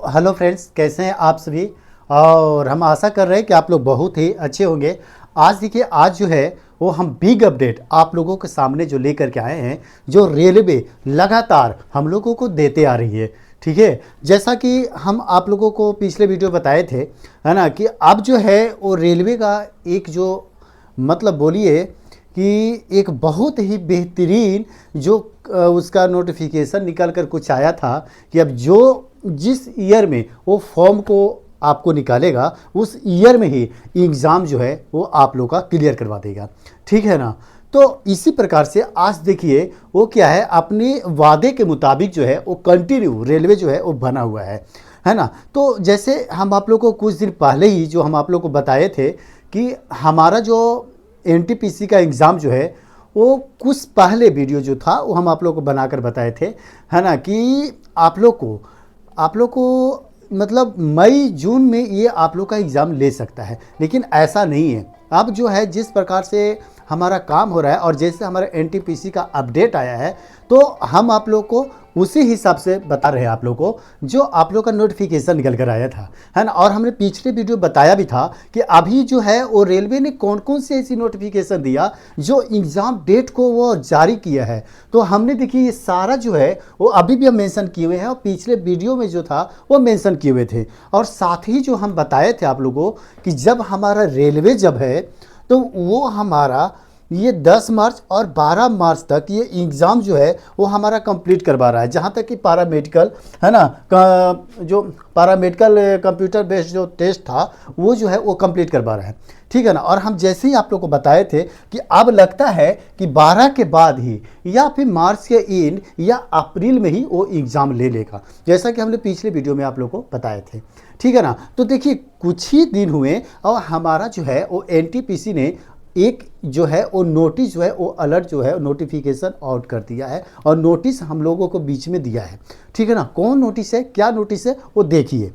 Hello friends, कैसे हैं आप सभी। और हम आशा कर रहे हैं कि आप लोग बहुत ही अच्छे होंगे। आज देखिए, आज जो है वो हम बिग अपडेट आप लोगों के सामने जो लेकर के आए हैं, जो रेलवे लगातार हम लोगों को देते आ रही है। ठीक है, जैसा कि हम आप लोगों को पिछले वीडियो बताए थे, है ना, कि अब जो है वो रेलवे का एक जो मतलब बोलिए कि एक बहुत ही बेहतरीन जो उसका नोटिफिकेशन निकल कर कुछ आया था कि अब जो जिस ईयर में वो फॉर्म को आपको निकालेगा उस ईयर में ही एग्ज़ाम जो है वो आप लोग का क्लियर करवा देगा। ठीक है ना। तो इसी प्रकार से आज देखिए वो क्या है, अपने वादे के मुताबिक जो है वो कंटिन्यू रेलवे जो है वो बना हुआ है ना। तो जैसे हम आप लोग को कुछ दिन पहले ही जो हम आप लोग को बताए थे कि हमारा जो एनटीपीसी का एग्ज़ाम जो है वो कुछ पहले वीडियो जो था वो हम आप लोग को बनाकर बताए थे, है ना, कि आप लोग को मतलब मई जून में ये आप लोग का एग्ज़ाम ले सकता है। लेकिन ऐसा नहीं है। अब जो है जिस प्रकार से हमारा काम हो रहा है और जैसे हमारा एनटीपीसी का अपडेट आया है, तो हम आप लोग को उसी हिसाब से बता रहे हैं आप लोग को, जो आप लोग का नोटिफिकेशन निकल कर आया था, है ना। और हमने पिछले वीडियो बताया भी था कि अभी जो है वो रेलवे ने कौन कौन से ऐसी नोटिफिकेशन दिया जो एग्ज़ाम डेट को वो जारी किया है। तो हमने देखिए ये सारा जो है वो अभी भी हम मेंशन किए हुए हैं और पिछले वीडियो में जो था वो मेंशन किए हुए थे। और साथ ही जो हम बताए थे आप लोगों को कि जब हमारा रेलवे जब है तो वो हमारा ये 10 मार्च और 12 मार्च तक ये एग्ज़ाम जो है वो हमारा कंप्लीट करवा रहा है। जहाँ तक कि पारामेडिकल, है ना, जो पारामेडिकल कंप्यूटर बेस्ड जो टेस्ट था वो जो है वो कंप्लीट करवा रहा है। ठीक है ना। और हम जैसे ही आप लोग को बताए थे कि अब लगता है कि 12 के बाद ही या फिर मार्च के एंड या अप्रैल में ही वो एग्ज़ाम ले लेगा, जैसा कि हमने पिछले वीडियो में आप लोग को बताए थे। ठीक है ना। तो देखिए कुछ ही दिन हुए और हमारा जो है वो एनटीपीसी ने एक जो है वो नोटिस जो है वो अलर्ट जो है नोटिफिकेशन आउट कर दिया है और नोटिस हम लोगों को बीच में दिया है। ठीक है ना। कौन नोटिस है, क्या नोटिस है वो देखिए।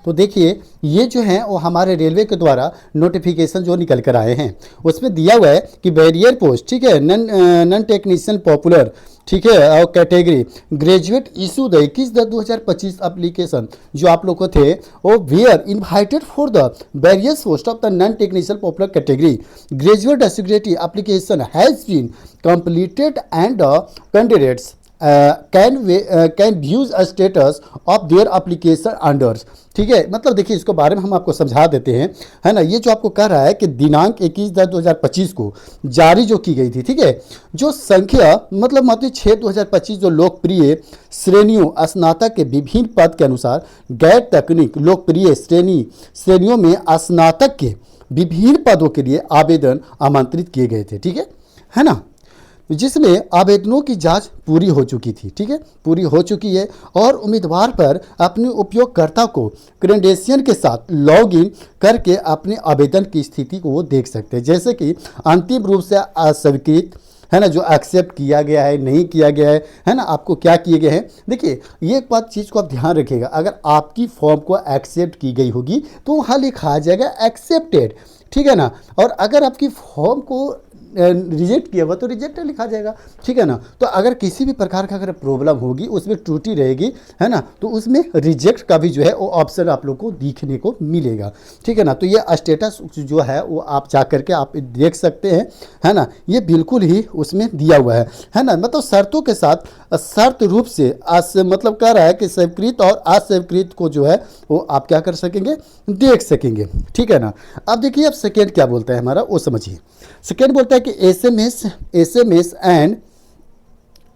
तो देखिए ये जो है वो हमारे रेलवे के द्वारा नोटिफिकेशन जो निकल कर आए हैं उसमें दिया हुआ है कि बैरियर पोस्ट, ठीक है, नन टेक्नीशियन पॉपुलर, ठीक है, और category graduate issue the 21/10/2025 application जो आप लोग को थे वो were invited for the various post of the non technical popular category graduate executive application has been completed and candidates can views a status of their application अंडर्स। ठीक है, मतलब देखिए इसको बारे में हम आपको समझा देते हैं, है ना। ये जो आपको कह रहा है कि दिनांक 21/10/2025 को जारी जो की गई थी, ठीक है, जो संख्या मतलब 6/2025 जो लोकप्रिय श्रेणियों स्नातक के विभिन्न पद के अनुसार गैर तकनीक लोकप्रिय श्रेणियों में स्नातक के विभिन्न पदों के लिए आवेदन आमंत्रित किए गए थे। ठीक है ना, जिसमें आवेदनों की जांच पूरी हो चुकी थी। ठीक है, पूरी हो चुकी है और उम्मीदवार पर अपने उपयोगकर्ता को क्रेडेंशियल के साथ लॉग इन करके अपने आवेदन की स्थिति को वो देख सकते हैं, जैसे कि अंतिम रूप से अस्वीकृत, है ना, जो एक्सेप्ट किया गया है, नहीं किया गया है ना, आपको क्या किए गए हैं। देखिए ये एक बात चीज़ को आप ध्यान रखिएगा, अगर आपकी फॉर्म को एक्सेप्ट की गई होगी तो वहाँ लिखा आ जाएगा एक्सेप्टेड। ठीक है ना। और अगर आपकी फॉर्म को रिजेक्ट किया हुआ तो रिजेक्ट लिखा जाएगा। ठीक है ना। तो अगर किसी भी प्रकार का अगर प्रॉब्लम होगी, उसमें त्रुटि रहेगी, है ना, तो उसमें रिजेक्ट का भी जो है वो ऑप्शन आप लोग को दिखने को मिलेगा। ठीक है ना। तो ये स्टेटस जो है वो आप जा करके आप देख सकते हैं, है ना, ये बिल्कुल ही उसमें दिया हुआ है ना। मतलब शर्तों के साथ शर्त रूप से मतलब कह रहा है कि स्वीकृत और अस्वीकृत को जो है वो आप क्या कर सकेंगे, देख सकेंगे। ठीक है ना। अब देखिए अब सेकेंड क्या बोलता है हमारा वो समझिए। सेकेंड बोलता है कि SMS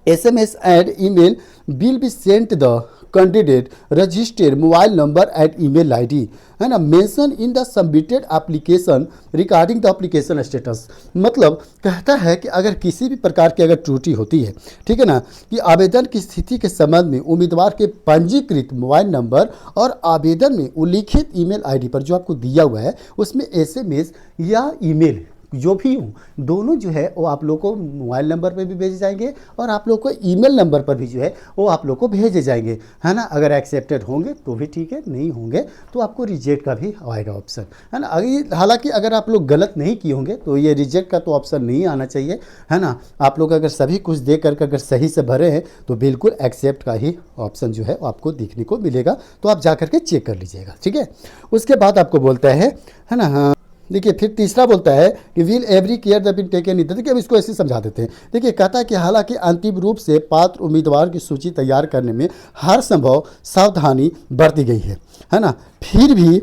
and email will be sent the candidate registered mobile number and email ID, है ना, mention in the submitted application regarding the application status. मतलब कहता है कि अगर किसी भी प्रकार की अगर त्रुटि होती है, ठीक है ना, कि आवेदन की स्थिति के संबंध में उम्मीदवार के पंजीकृत मोबाइल नंबर और आवेदन में उल्लिखित ईमेल आईडी पर जो आपको दिया हुआ है उसमें SMS या ईमेल जो भी हूँ, दोनों जो है वो आप लोग को मोबाइल नंबर पर भी भेजे जाएंगे और आप लोग को ईमेल नंबर पर भी जो है वो आप लोग को भेजे जाएंगे, है ना। अगर एक्सेप्टेड होंगे तो भी ठीक है, नहीं होंगे तो आपको रिजेक्ट का भी आएगा ऑप्शन, है ना। हालांकि अगर आप लोग गलत नहीं किए होंगे तो ये रिजेक्ट का तो ऑप्शन नहीं आना चाहिए, है ना। आप लोग अगर सभी कुछ देख करके अगर सही से भरे हैं तो बिल्कुल एक्सेप्ट का ही ऑप्शन जो है आपको देखने को मिलेगा, तो आप जा करके चेक कर लीजिएगा, ठीक है। उसके बाद आपको बोलता है ना, हाँ देखिए फिर तीसरा बोलता है कि will every care the been taken इधर। देखिए अब इसको ऐसे समझा देते हैं। देखिए कहता है कि हालांकि अंतिम रूप से पात्र उम्मीदवार की सूची तैयार करने में हर संभव सावधानी बरती गई है ना, फिर भी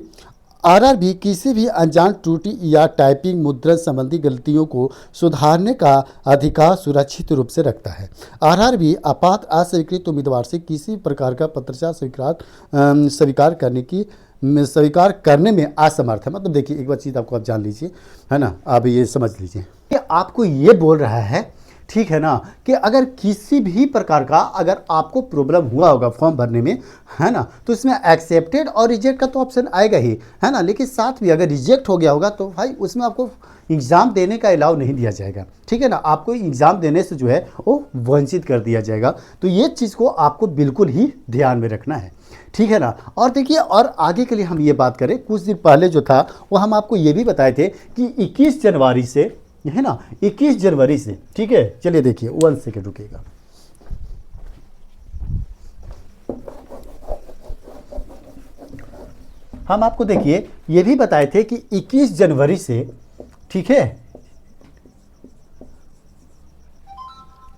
आरआरबी किसी भी अनजान त्रुटि या टाइपिंग मुद्रण संबंधी गलतियों को सुधारने का अधिकार सुरक्षित रूप से रखता है। आरआरबी अपात्र अस्वीकृत उम्मीदवार से किसी प्रकार का पत्राचार स्वीकार करने में असमर्थ है। मतलब देखिए एक बार चीज़ आपको आप जान लीजिए, है ना, आप ये समझ लीजिए कि आपको ये बोल रहा है, ठीक है ना, कि अगर किसी भी प्रकार का अगर आपको प्रॉब्लम हुआ होगा फॉर्म भरने में, है ना, तो इसमें एक्सेप्टेड और रिजेक्ट का तो ऑप्शन आएगा ही, है ना। लेकिन साथ में अगर रिजेक्ट हो गया होगा तो भाई उसमें आपको एग्ज़ाम देने का अलाउ नहीं दिया जाएगा, ठीक है ना। आपको एग्ज़ाम देने से जो है वो वंचित कर दिया जाएगा। तो ये चीज़ को आपको बिल्कुल ही ध्यान में रखना है, ठीक है ना। और देखिए और आगे के लिए हम ये बात करें, कुछ दिन पहले जो था वो हम आपको ये भी बताए थे कि 21 जनवरी से, है ना, 21 जनवरी से, ठीक है। चलिए देखिए 1 सेकेंड रुकिएगा। हम आपको देखिए ये भी बताए थे कि 21 जनवरी से, ठीक है,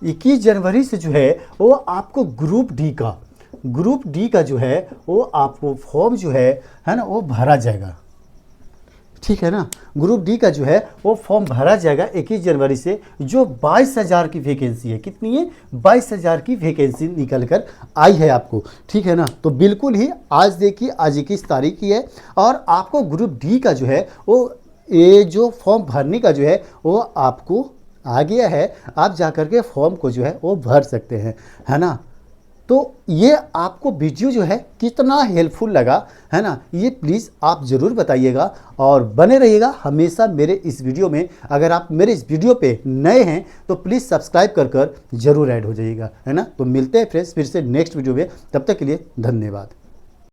21 जनवरी से जो है वो आपको ग्रुप डी का जो है वो आपको फॉर्म जो है ना, वो भरा जाएगा, ठीक है ना। ग्रुप डी का जो है वो फॉर्म भरा जाएगा 21 जनवरी से। जो 22,000 की वैकेंसी है, कितनी है, 22,000 की वैकेंसी निकल कर आई है आपको, ठीक है ना। तो बिल्कुल ही आज देखिए आज 21 तारीख की है और आपको ग्रुप डी का जो है वो ये जो फॉर्म भरने का जो है वो आपको आ गया है। आप जाकर के फॉर्म को जो है वो भर सकते हैं, है ना। तो ये आपको वीडियो जो है कितना हेल्पफुल लगा, है ना, ये प्लीज़ आप ज़रूर बताइएगा और बने रहिएगा हमेशा मेरे इस वीडियो में। अगर आप मेरे इस वीडियो पे नए हैं तो प्लीज़ सब्सक्राइब कर ज़रूर ऐड हो जाइएगा, है ना। तो मिलते हैं फ्रेंड्स फिर से नेक्स्ट वीडियो में, तब तक के लिए धन्यवाद।